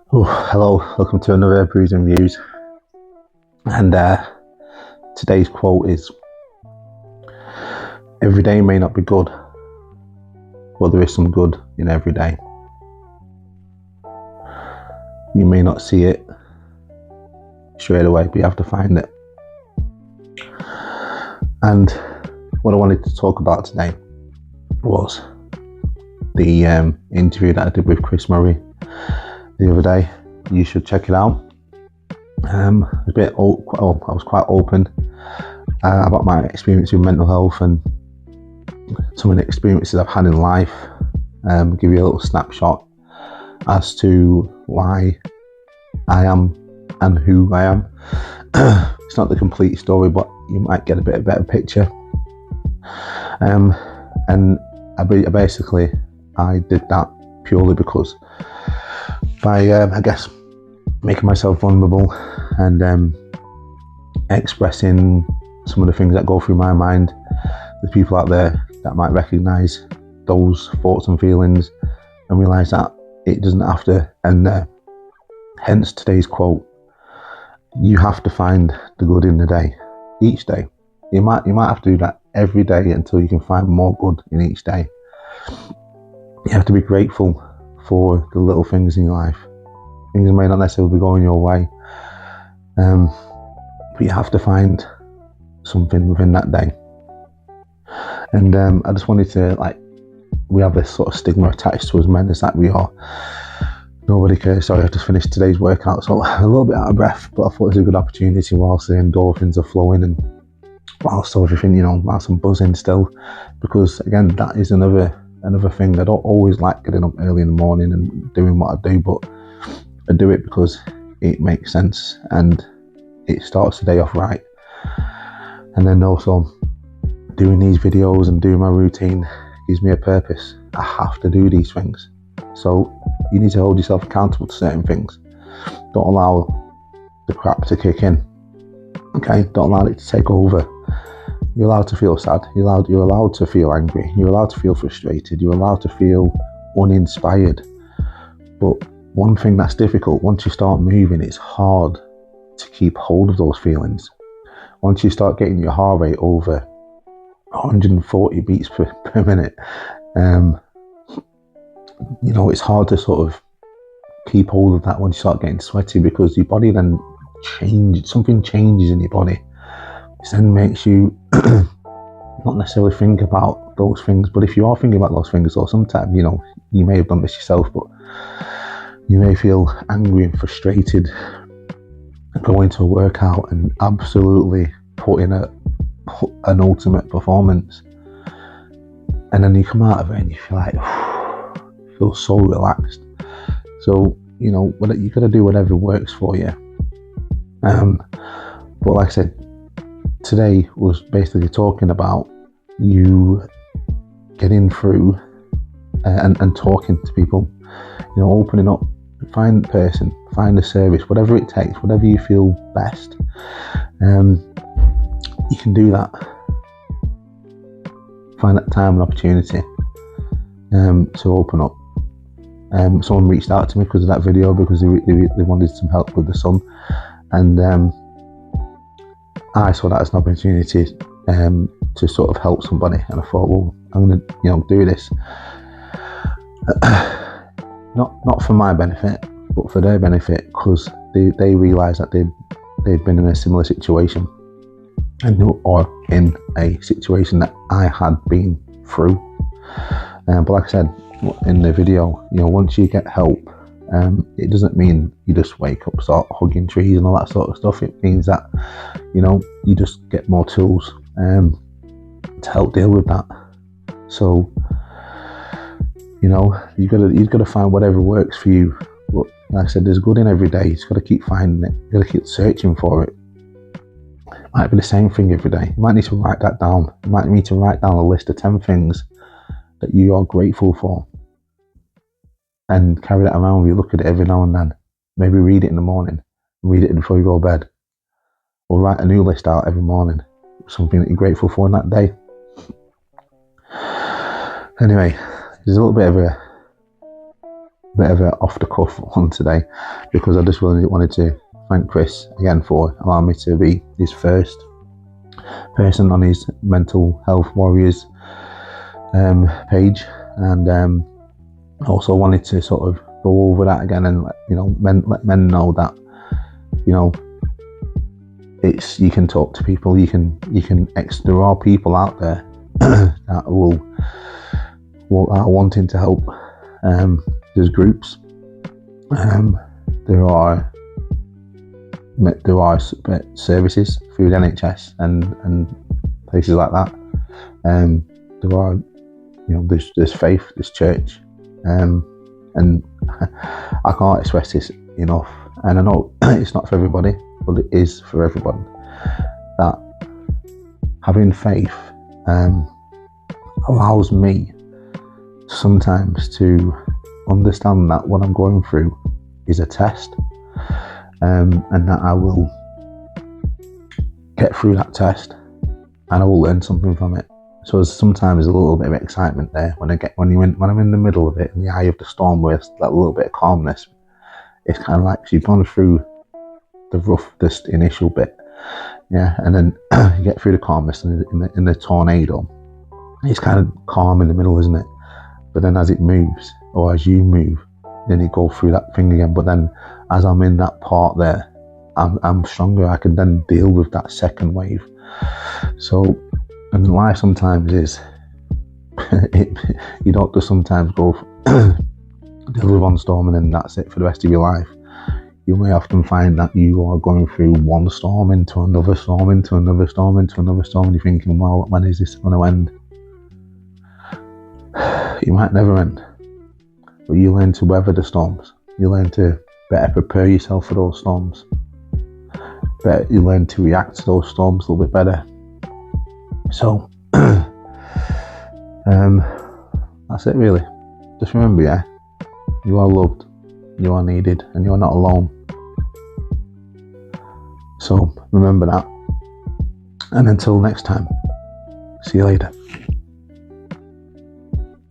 Oh, hello, welcome to another Brews and Views. And today's quote is: every day may not be good, but there is some good in every day. You may not see it straight away, but you have to find it. And what I wanted to talk about today was the interview that I did with Chris Murray the other day. You should check it out. I was quite open about my experience with mental health and some of the experiences I've had in life. Give you a little snapshot as to why I am and who I am. It's not the complete story, but you might get a better picture. And I did that purely because by I guess making myself vulnerable and expressing some of the things that go through my mind, there's people out there that might recognise those thoughts and feelings and realise that it doesn't have to end there. Hence today's quote: you have to find the good in the day, each day. You might have to do that every day until you can find more good in each day. You have to be grateful for the little things in your life. Things may not necessarily be going your way, but you have to find something within that day. And I just wanted to, we have this sort of stigma attached to us men, is that we are nobody cares. Sorry, I just finished today's workout, so I'm a little bit out of breath, but I thought it was a good opportunity whilst the endorphins are flowing and whilst everything, whilst I'm buzzing still, because again, that is another thing. I don't always like getting up early in the morning and doing what I do, but I do it because it makes sense and it starts the day off right. And then also doing these videos and doing my routine gives me a purpose. I have to do these things. So you need to hold yourself accountable to certain things. Don't allow the crap to kick in. Okay, don't allow it to take over. You're allowed to feel sad. You're allowed to feel angry. You're allowed to feel frustrated. You're allowed to feel uninspired. But one thing that's difficult, once you start moving, it's hard to keep hold of those feelings. Once you start getting your heart rate over 140 beats per minute, it's hard to sort of keep hold of that once you start getting sweaty, because your body then something changes in your body. It then makes you not necessarily think about those things, but if you are thinking about those things, or sometimes, you may have done this yourself, but you may feel angry and frustrated and go into a workout and absolutely put in an ultimate performance, and then you come out of it and you feel like feel so relaxed. So you got to do whatever works for you. But like I said, today was basically talking about you getting through and talking to people, opening up. Find a person, find a service, whatever it takes, whatever you feel best. You can do that. Find that time and opportunity to open up. Someone reached out to me because of that video, because they wanted some help with the son, and I saw that as an opportunity to sort of help somebody, and I thought, well, I'm going to do this not for my benefit, but for their benefit, because they realised that they'd been in a similar situation, or in a situation that I had been through. But like I said in the video, once you get help, it doesn't mean you just wake up, start hugging trees and all that sort of stuff. It means that you just get more tools to help deal with that. So you've got to find whatever works for you. But like I said, there's good in every day. You just got to keep finding it. You got to keep searching for it. It might be the same thing every day. You might need to write that down. You might need to write down a list of 10 things that you are grateful for, and carry that around with you. Look at it every now and then. Maybe read it in the morning, read it before you go to bed, or write a new list out every morning, something that you're grateful for in that day. Anyway, there's a little bit of a bit of an off the cuff one today, because I just really wanted to thank Chris again for allowing me to be his first person on his Mental Health Warriors page, and also wanted to sort of go over that again and let men know that it's, you can talk to people, there are people out there that are wanting to help. There's groups, there are services through the NHS and places like that. There are, there's faith, there's church, and I can't express this enough. And I know it's not for everybody, but it is for everyone. That having faith allows me sometimes to understand that what I'm going through is a test, and that I will get through that test and I will learn something from it. So there's sometimes a little bit of excitement there when I'm in the middle of it, in the eye of the storm, where it's that little bit of calmness. It's kind of like you've gone through the roughest initial bit, and then you get through the calmness in the tornado. It's kind of calm in the middle, isn't it? But then as it moves, or as you move, then you go through that thing again. But then as I'm in that part there, I'm stronger. I can then deal with that second wave. So, and life sometimes is, you don't just sometimes go deal with one storm and then that's it for the rest of your life. You may often find that you are going through one storm into another storm, into another storm, into another storm, and you're thinking, well, when is this going to end? It might never end, but you learn to weather the storms. You learn to better prepare yourself for those storms. You learn to react to those storms a little bit better. So, that's it really. Just remember, you are loved, you are needed, and you are not alone. So remember that. And until next time, see you later.